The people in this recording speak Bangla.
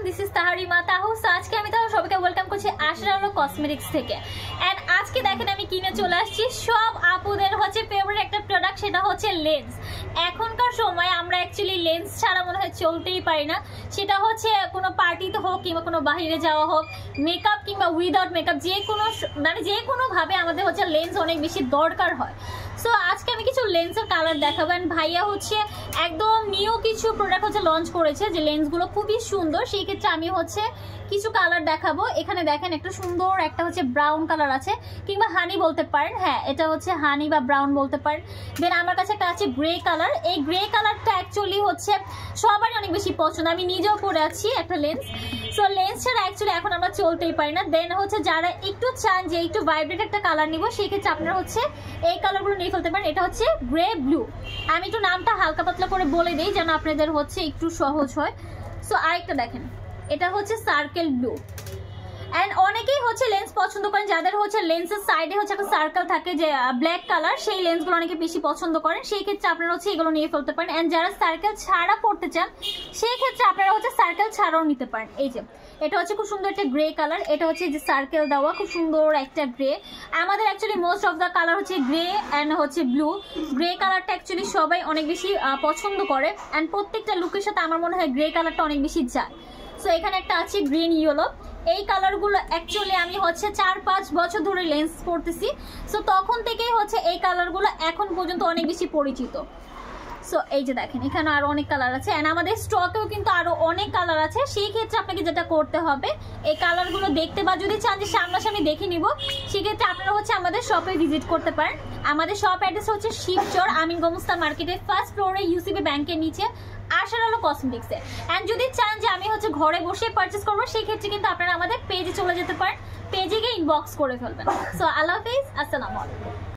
This is তাহারিমা তাহু। আজকে আমি তাহলে সবাইকে ওয়েলকাম করছি আশরার আলো কসমেটিক্স থেকে। এন্ড আজকে দেখেন আমি কিনে চলে আসছি সব আপুদের হচ্ছে ফেভারিট একটা প্রোডাক্ট, সেটা হচ্ছে লেন্স। এখনকার সময় আমরা অ্যাকচুয়ালি লেন্স ছাড়া মনে হয় চলতেই পারি না, সেটা হচ্ছে কোনো পার্টিতে হোক কিংবা কোনো বাইরে যাওয়া হোক, মেকআপ কিংবা উইদাউট মেকআপ, যে কোনোভাবে আমাদের হচ্ছে লেন্স অনেক বেশি দরকার হয়। সো আজকে আমি কিছু লেন্সের কালার দেখাবো। এন্ড ভাইয়া হচ্ছে একদম নিউ কিছু প্রোডাক্ট হচ্ছে লঞ্চ করেছে, যে লেন্সগুলো খুবই সুন্দর। সেই ক্ষেত্রে আমি হচ্ছে কিছু কালার দেখাবো। এখানে দেখেন একটা সুন্দর একটা হচ্ছে ব্রাউন কালার আছে, কিংবা হানি বলতে পারেন, হ্যাঁ এটা হচ্ছে হানি বা ব্রাউন বলতে পারেন। দেন আমার কাছে একটা আছে গ্রে কালার। এই গ্রে কালারটা অ্যাকচুয়ালি হচ্ছে সবারই অনেক বেশি পছন্দ, আমি নিজেও পরে আছি একটা লেন্স। সো লেন্স ছাড়া অ্যাকচুয়ালি এখন আমরা চলতেই পারি না। দেন হচ্ছে যারা একটু চান যে একটু ভাইব্রেট একটা কালার নিব, সেই ক্ষেত্রে আপনারা হচ্ছে এই কালারগুলো নিয়ে ফেলতে পারেন। এটা হচ্ছে গ্রে ব্লু। আমি একটু নামটা হালকা পাতলা করে বলে দিই যেন আপনাদের হচ্ছে একটু সহজ হয়। সো আরেকটা দেখেন, এটা হচ্ছে সার্কেল ব্লু। অ্যান্ড অনেকেই হচ্ছে লেন্স পছন্দ করেন যাদের হচ্ছে লেন্সের সাইডে হচ্ছে একটা সার্কেল থাকে যে ব্ল্যাক কালার, সেই লেন্সগুলো অনেকে বেশি পছন্দ করেন। সেই ক্ষেত্রে আপনারা হচ্ছে এগুলো নিয়ে ফেলতে পারেন। অ্যান্ড যারা সার্কেল ছাড়া পড়তে চান, সেই ক্ষেত্রে আপনারা হচ্ছে সার্কেল ছাড়াও নিতে পারেন। এই যে এটা হচ্ছে খুব সুন্দর একটা গ্রে কালার, এটা হচ্ছে যে সার্কেল দেওয়া খুব সুন্দর একটা গ্রে। আমাদের actually most of the colour হচ্ছে গ্রে অ্যান্ড হচ্ছে ব্লু। গ্রে কালারটা অ্যাকচুয়ালি সবাই অনেক বেশি পছন্দ করে, অ্যান্ড প্রত্যেকটা লুকের সাথে আমার মনে হয় গ্রে কালারটা অনেক বেশি যায়। সো এখানে একটা আছে গ্রিন ইয়েলো। এই কালারগুলো অ্যাকচুয়ালি আমি হচ্ছে 4-5 বছর ধরে লেন্স পরতেছি। সো তখন থেকেই হচ্ছে এই কালারগুলো এখন পর্যন্ত অনেক বেশি পরিচিত। সো এই যে দেখেন এখানে আরো অনেক কালার আছে, অ্যান্ড আমাদের স্টকেও কিন্তু আরো অনেক কালার আছে। সেই ক্ষেত্রে আপনাকে যেটা করতে হবে, এই কালারগুলো দেখতে বা যদি চান যে সামনাসামনি দেখে নিব, সেক্ষেত্রে আপনারা হচ্ছে আমাদের শপে ভিজিট করতে পারেন। আমাদের শপ অ্যাড্রেস হচ্ছে শিবচর আমিন গোমস্তা মার্কেটের ফার্স্ট ফ্লোরে ইউসিবি ব্যাংকের নিচে আশার আলো কসমেটিক্সে। অ্যান্ড যদি চান যে আমি হচ্ছে ঘরে বসে পারচেস করবো, সেই ক্ষেত্রে কিন্তু আপনারা আমাদের পেজে চলে যেতে পারেন, পেজে গিয়ে ইনবক্স করে ফেলবেন। সো আল্লাহ হাফেজ, আসসালামু আলাইকুম।